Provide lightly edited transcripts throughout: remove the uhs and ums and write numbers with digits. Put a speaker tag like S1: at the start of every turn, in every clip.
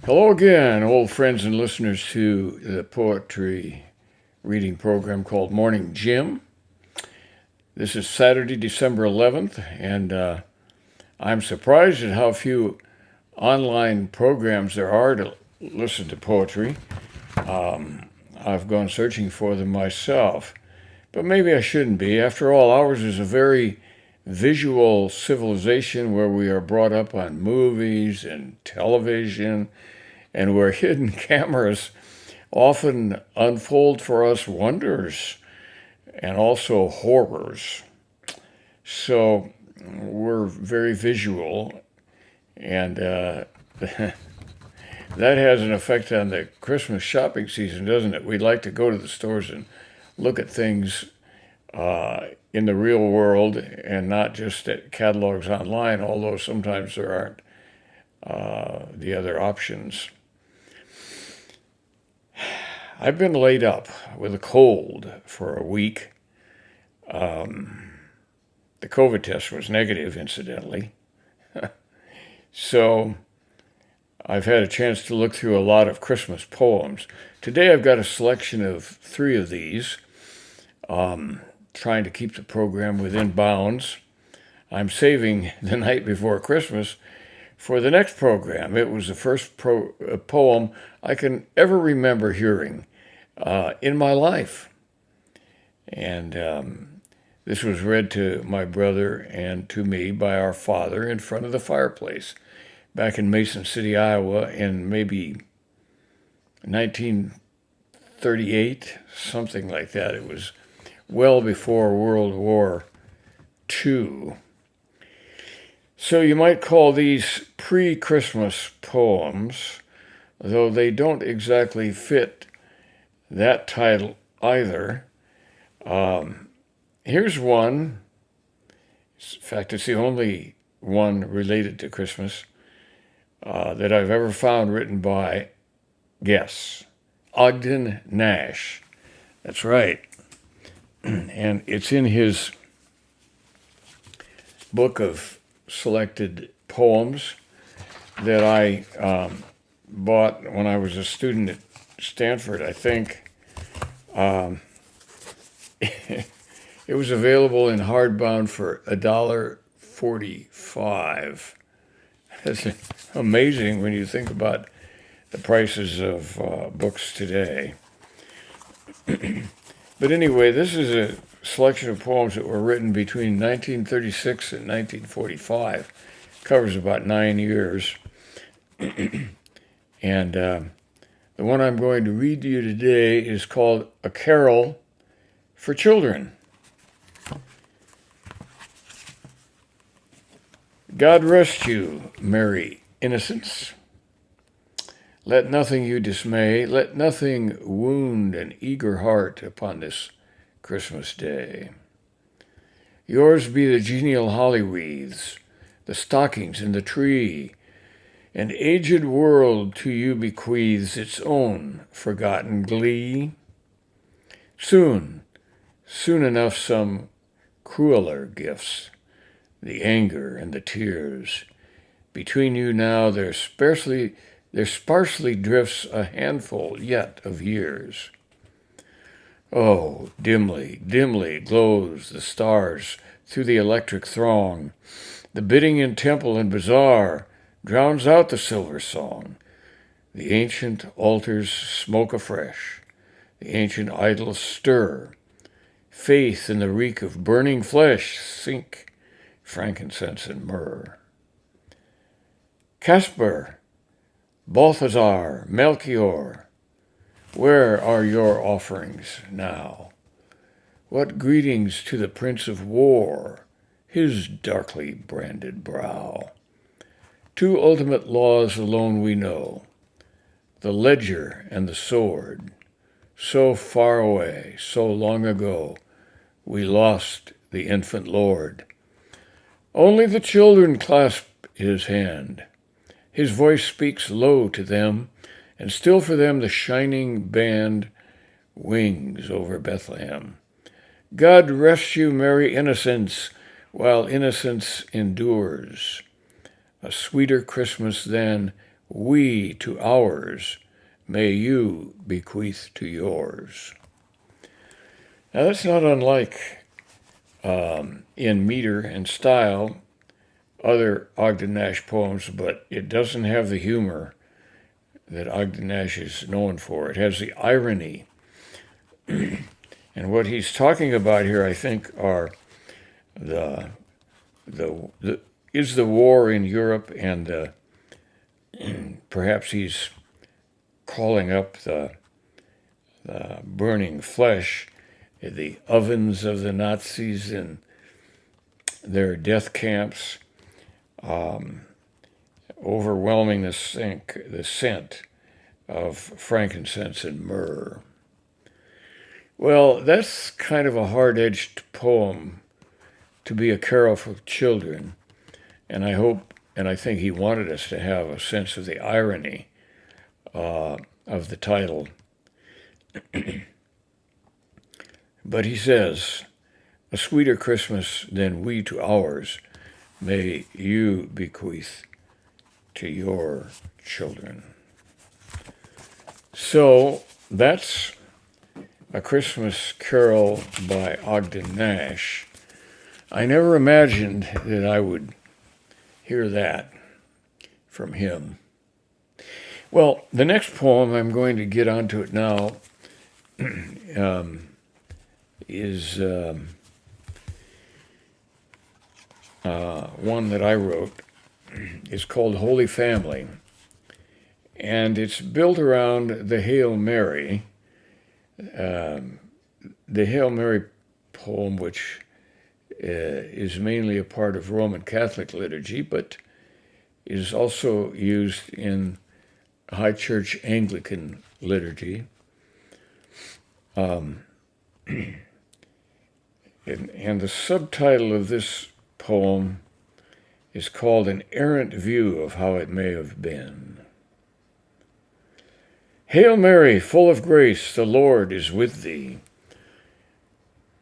S1: Hello again, old friends and listeners to the poetry reading program called Morning Jim. This is Saturday, December 11th, and I'm surprised at how few online programs there are to listen to poetry. I've gone searching for them myself, but maybe I shouldn't be. After all, ours is a very visual civilization where we are brought up on movies and television, and where hidden cameras often unfold for us wonders and also horrors. So we're very visual, and that has an effect on the Christmas shopping season, doesn't it? We like to go to the stores and look at things in the real world and not just at catalogs online, although sometimes there aren't the other options. I've been laid up with a cold for a week. The COVID test was negative, incidentally. So I've had a chance to look through a lot of Christmas poems. Today I've got a selection of 3 of these, trying to keep the program within bounds. I'm saving the night before Christmas for the next program. It was the first poem I can ever remember hearing in my life. And this was read to my brother and to me by our father in front of the fireplace back in Mason City, Iowa, in maybe 1938, something like that. It was well before World War II. So you might call these pre-Christmas poems, though they don't exactly fit that title either. Here's one. In fact, it's the only one related to Christmas that I've ever found written by, guess, Ogden Nash. That's right. And it's in his book of selected poems that I bought when I was a student at Stanford, I think. It was available in hardbound for $1.45. That's amazing when you think about the prices of books today. But anyway, this is a selection of poems that were written between 1936 and 1945. Covers about 9 years. And the one I'm going to read to you today is called A Carol for Children. God rest you, merry innocents. Let nothing you dismay, let nothing wound an eager heart upon this Christmas day. Yours be the genial holly wreaths, the stockings in the tree, and aged world to you bequeaths its own forgotten glee. Soon enough some crueler gifts, the anger and the tears. Between you now there sparsely drifts a handful yet of years. Oh, dimly glows the stars through the electric throng. The bidding in temple and bazaar drowns out the silver song. The ancient altars smoke afresh. The ancient idols stir. Faith and the reek of burning flesh sink frankincense and myrrh. Caspar, Balthazar, Melchior, where are your offerings now? What greetings to the Prince of War, his darkly branded brow? 2 ultimate laws alone we know, the ledger and the sword. So far away, so long ago, we lost the infant Lord. Only the children clasp his hand. His voice speaks low to them, and still for them the shining band wings over Bethlehem. God rest you, merry innocents, while innocence endures. A sweeter Christmas then we to ours, may you bequeath to yours. Now that's not unlike, in meter and style, other Ogden Nash poems, but it doesn't have the humor that Ogden Nash is known for. It has the irony. And what he's talking about here, I think, are the war in Europe, and perhaps he's calling up the burning flesh, the ovens of the Nazis and their death camps, overwhelming the scent of frankincense and myrrh. Well, that's kind of a hard-edged poem to be a carol for children, and I hope and I think he wanted us to have a sense of the irony of the title. But he says, a sweeter Christmas than we to ours, may you bequeath to your children. So that's A Christmas Carol by Ogden Nash. I never imagined that I would hear that from him. Well, the next poem, I'm going to get onto it now, is one that I wrote. It's called Holy Family, and it's built around the Hail Mary, poem, which is mainly a part of Roman Catholic liturgy, but is also used in High Church Anglican liturgy. And the subtitle of this poem is called An Errant View of How It May Have Been. Hail Mary, full of grace, the Lord is with thee.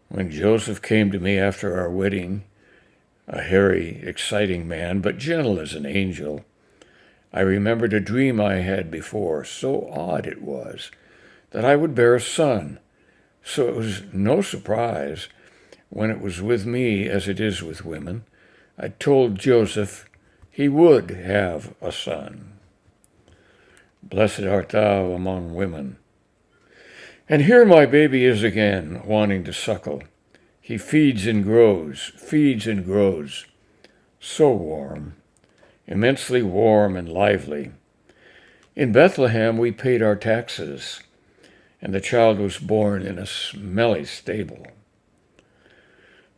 S1: When Joseph came to me after our wedding, a hairy, exciting man, but gentle as an angel, I remembered a dream I had before. So odd it was that I would bear a son. So it was no surprise when it was with me as it is with women. I told Joseph he would have a son. Blessed art thou among women. And here my baby is again, wanting to suckle. He feeds and grows, so warm, immensely warm and lively. In Bethlehem we paid our taxes, and the child was born in a smelly stable.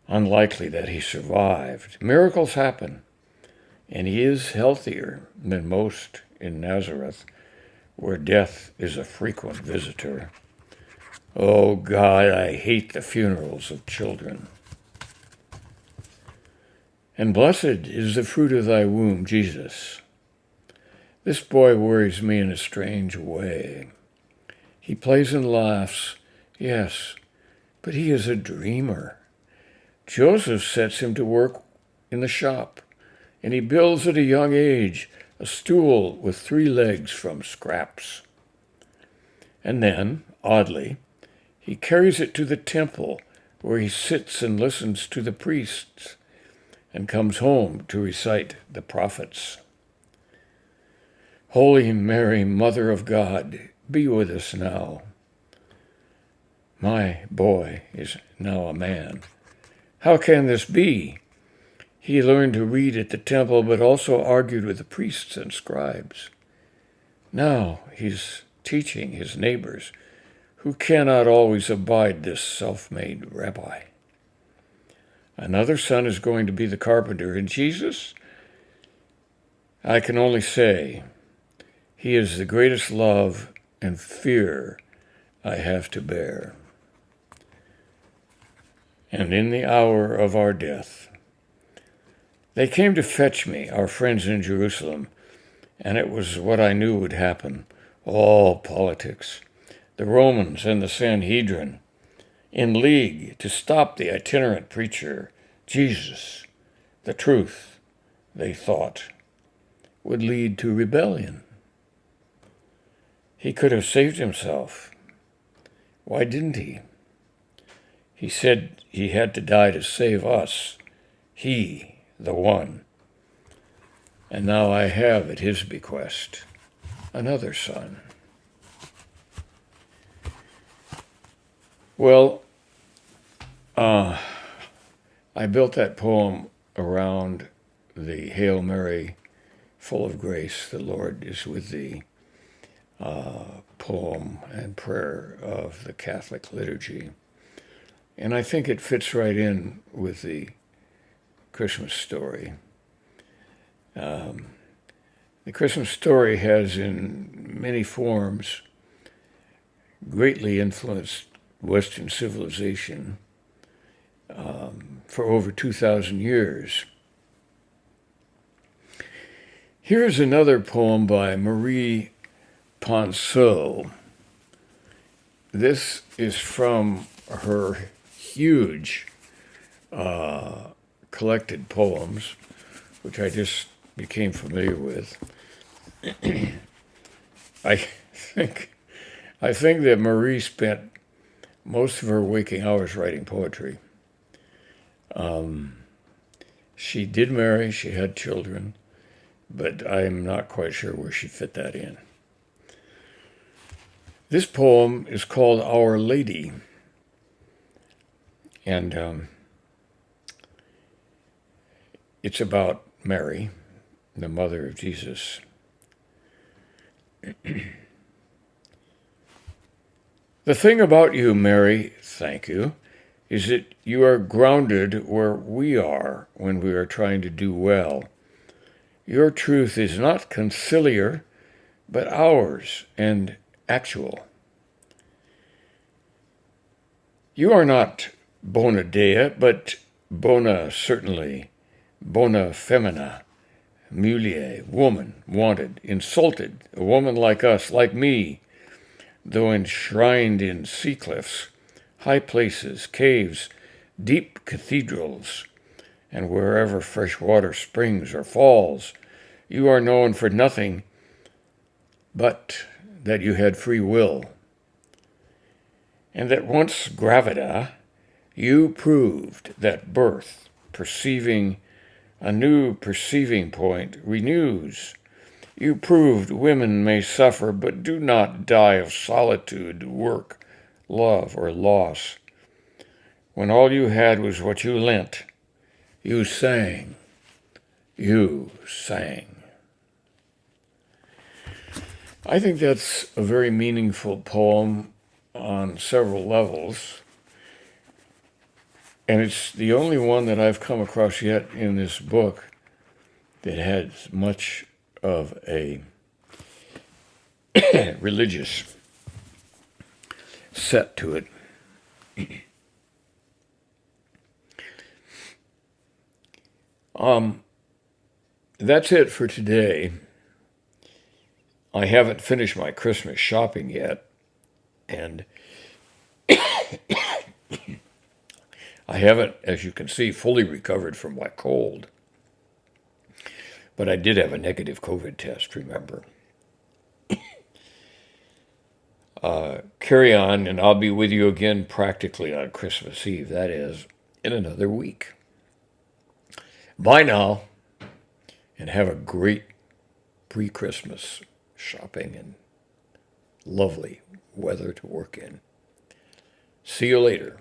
S1: Unlikely that he survived. Miracles happen, and he is healthier than most in Nazareth, where death is a frequent visitor. Oh God, I hate the funerals of children. And blessed is the fruit of thy womb, Jesus. This boy worries me in a strange way. He plays and laughs, yes, but he is a dreamer. Joseph sets him to work in the shop, and he builds at a young age a stool with 3 legs from scraps. And then, oddly, he carries it to the temple, where he sits and listens to the priests, and comes home to recite the prophets. Holy Mary, Mother of God, be with us now. My boy is now a man. How can this be? He learned to read at the temple, but also argued with the priests and scribes. Now he's teaching his neighbors, who cannot always abide this self-made rabbi. Another son is going to be the carpenter, and Jesus, I can only say, he is the greatest love and fear I have to bear. And in the hour of our death, they came to fetch me, our friends in Jerusalem, and it was what I knew would happen. All politics, the Romans and the Sanhedrin, in league to stop the itinerant preacher, Jesus. The truth, they thought, would lead to rebellion. He could have saved himself. Why didn't he? He said he had to die to save us. He, the one. And now I have at his bequest another son. Well, I built that poem around the Hail Mary, full of grace, the Lord is with thee, poem and prayer of the Catholic liturgy. And I think it fits right in with the Christmas story. The Christmas story has, in many forms, greatly influenced Western civilization for over 2,000 years. Here's another poem by Marie Ponsot. This is from her huge collected poems, which I just became familiar with. I think that Marie spent most of her waking hours writing poetry. She did marry, she had children, but I'm not quite sure where she fit that in. This poem is called Our Lady, and it's about Mary, the mother of Jesus. The thing about you, Mary, thank you, is that you are grounded where we are when we are trying to do well. Your truth is not conciliar, but ours and actual. You are not bona dea, but bona certainly, bona femina, mulier, woman, wanted, insulted, a woman like us, like me, though enshrined in sea cliffs, high places, caves, deep cathedrals, and wherever fresh water springs or falls, you are known for nothing but that you had free will, and that once gravida, you proved that birth, perceiving a new perceiving point, renews. You proved women may suffer, but do not die of solitude, work, love, or loss. When all you had was what you lent, you sang. You sang. I think that's a very meaningful poem on several levels. And it's the only one that I've come across yet in this book that has much of a religious set to it. That's it for today. I haven't finished my Christmas shopping yet, and I haven't, as you can see, fully recovered from my cold. But I did have a negative COVID test, remember. Carry on, and I'll be with you again practically on Christmas Eve. That is, in another week. Bye now, and have a great pre-Christmas shopping and lovely weather to work in. See you later.